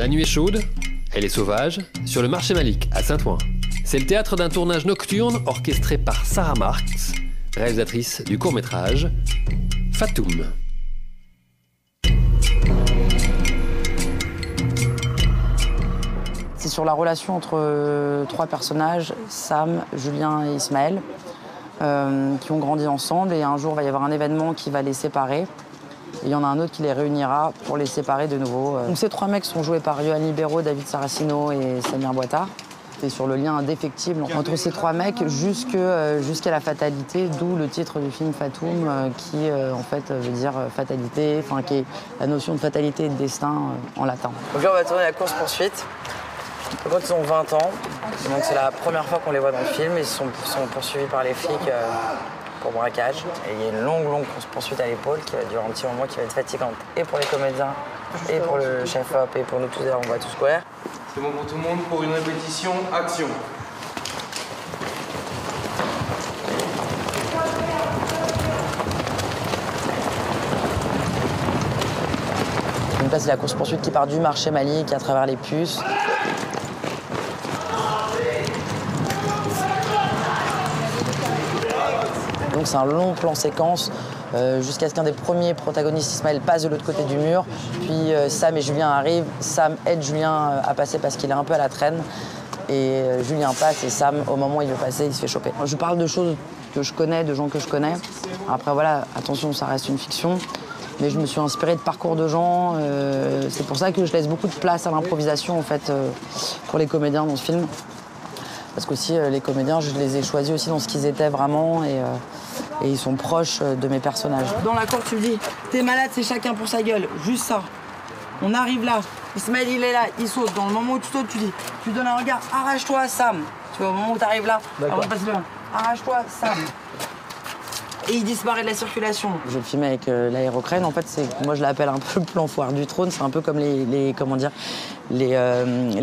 La nuit est chaude, elle est sauvage, sur le marché Malik, à Saint-Ouen. C'est le théâtre d'un tournage nocturne orchestré par Sarah Marx, réalisatrice du court-métrage Fatoum. C'est sur la relation entre trois personnages, Sam, Julien et Ismaël, qui ont grandi ensemble. Et un jour, il va y avoir un événement qui va les séparer. Et il y en a un autre qui les réunira pour les séparer de nouveau. Donc, ces trois mecs sont joués par Yoann Libero, David Saracino et Samir Boitard. C'est sur le lien indéfectible entre ces trois mecs jusqu'à la fatalité, d'où le titre du film Fatoum, qui en fait veut dire fatalité, enfin qui est la notion de fatalité et de destin en latin. Donc là, on va tourner la course-poursuite. Quand ils ont 20 ans, donc c'est la première fois qu'on les voit dans le film, ils sont poursuivis par les flics pour braquage. Et il y a une longue course-poursuite à l'épaule qui va durer un petit moment, qui va être fatigante, et pour les comédiens, et pour le chef-op, et pour nous tous, on va tous courir. C'est bon pour tout le monde, pour une répétition, action. Donc là, c'est la course-poursuite qui part du marché Malik à travers les puces. Donc c'est un long plan séquence jusqu'à ce qu'un des premiers protagonistes, Ismaël, passe de l'autre côté du mur. Puis Sam et Julien arrivent. Sam aide Julien à passer parce qu'il est un peu à la traîne. Et Julien passe et Sam, au moment où il veut passer, il se fait choper. Je parle de choses que je connais, de gens que je connais. Après voilà, attention, ça reste une fiction. Mais je me suis inspirée de parcours de gens. C'est pour ça que je laisse beaucoup de place à l'improvisation en fait, pour les comédiens dans ce film. Parce qu'aussi, les comédiens, je les ai choisis aussi dans ce qu'ils étaient vraiment et ils sont proches de mes personnages. Dans la cour, tu me dis, t'es malade, c'est chacun pour sa gueule. Juste ça. On arrive là. Ismaël, il est là, il saute. Dans le moment où tu sautes, tu dis, tu donnes un regard, arrache-toi, Sam. Tu vois, au moment où t'arrives là, avant de passer là, arrache-toi, Sam. Et il disparaît de la circulation. Je le filmais avec l'aérocrène. En fait, moi je l'appelle un peu le plan foire du trône. C'est un peu comme les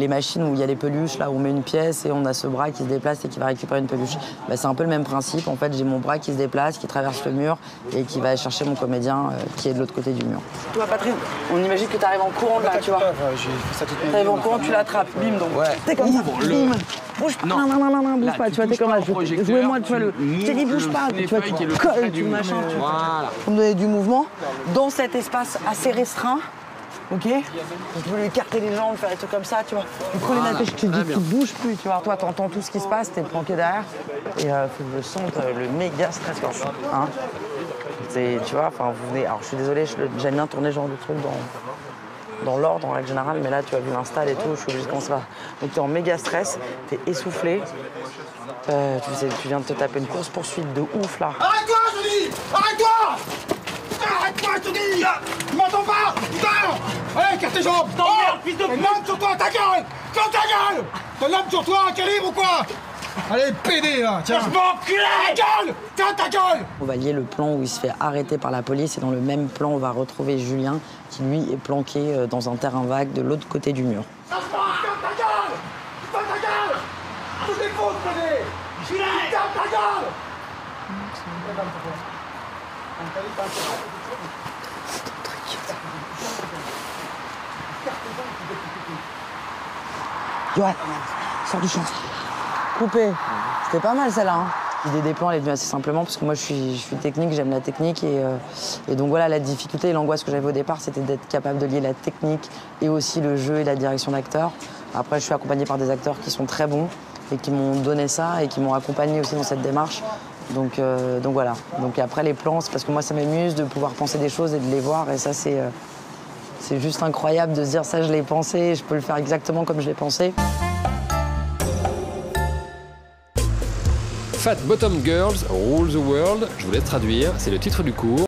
machines où il y a les peluches, là où on met une pièce et on a ce bras qui se déplace et qui va récupérer une peluche. Bah, c'est un peu le même principe. En fait, j'ai mon bras qui se déplace, qui traverse le mur et qui va chercher mon comédien qui est de l'autre côté du mur. Toi, Patrick, on imagine que tu arrives en courant là, tu vois. J'ai fait ça toute ma vie. T'arrives en courant, tu l'attrapes, bim, donc. Ouais. T'es comme ça, bim. Bouge pas, non, bouge pas, tu vois, t'es comme là. Jouez-moi, tu vois, je t'ai dit, bouge pas, tu vois, tu colles, tu machin. Voilà. Pour me donner du mouvement, dans cet espace assez restreint, ok. Je veux lui écarter les jambes, faire des trucs comme ça, tu vois. Lui coller la tête, je te dis, tu bouges plus, tu vois. Toi, t'entends tout ce qui se passe, t'es planqué derrière. Et faut que je sente le méga stress quand je suis. Hein. Tu vois, enfin, vous venez. Alors, je suis désolée, j'aime bien tourner ce genre de trucs dans l'ordre en règle générale, mais là, tu as vu l'install et tout, je suis obligée de commencer par. Donc, t'es en méga stress, t'es essoufflé. Tu viens de te taper une course-poursuite de ouf, là. Arrête-toi, je te dis! Arrête-toi! Arrête-toi, je te dis! Tu m'entends pas? Putain! Allez, écarte tes jambes! T'emmerdes, fils de pute! L'homme sur toi, ta gueule! Ferme ta gueule! T'as l'homme sur toi, un calibre ou quoi? Allez, pédé, là! Tiens! Je m'enculé! Ta gueule! Ferme ta gueule! On va lier le plan où il se fait arrêter par la police et dans le même plan, on va retrouver Julien qui, lui, est planqué dans un terrain vague de l'autre côté du mur. Ferme ta gueule! Ferme ta gueule! Tout est faux, pédé! Ferme ta gueule! Yoann, sors du champ. Coupé. C'était pas mal celle-là. Hein. L'idée des plans, elle est venue assez simplement parce que moi je suis technique, j'aime la technique et donc voilà, la difficulté et l'angoisse que j'avais au départ, c'était d'être capable de lier la technique et aussi le jeu et la direction d'acteur. Après, je suis accompagnée par des acteurs qui sont très bons et qui m'ont donné ça et qui m'ont accompagnée aussi dans cette démarche. Donc voilà. Donc après les plans, c'est parce que moi ça m'amuse de pouvoir penser des choses et de les voir et ça c'est juste incroyable de se dire ça je l'ai pensé, je peux le faire exactement comme je l'ai pensé. Fat Bottom Girls Rule the World, je vous laisse traduire, c'est le titre du cours.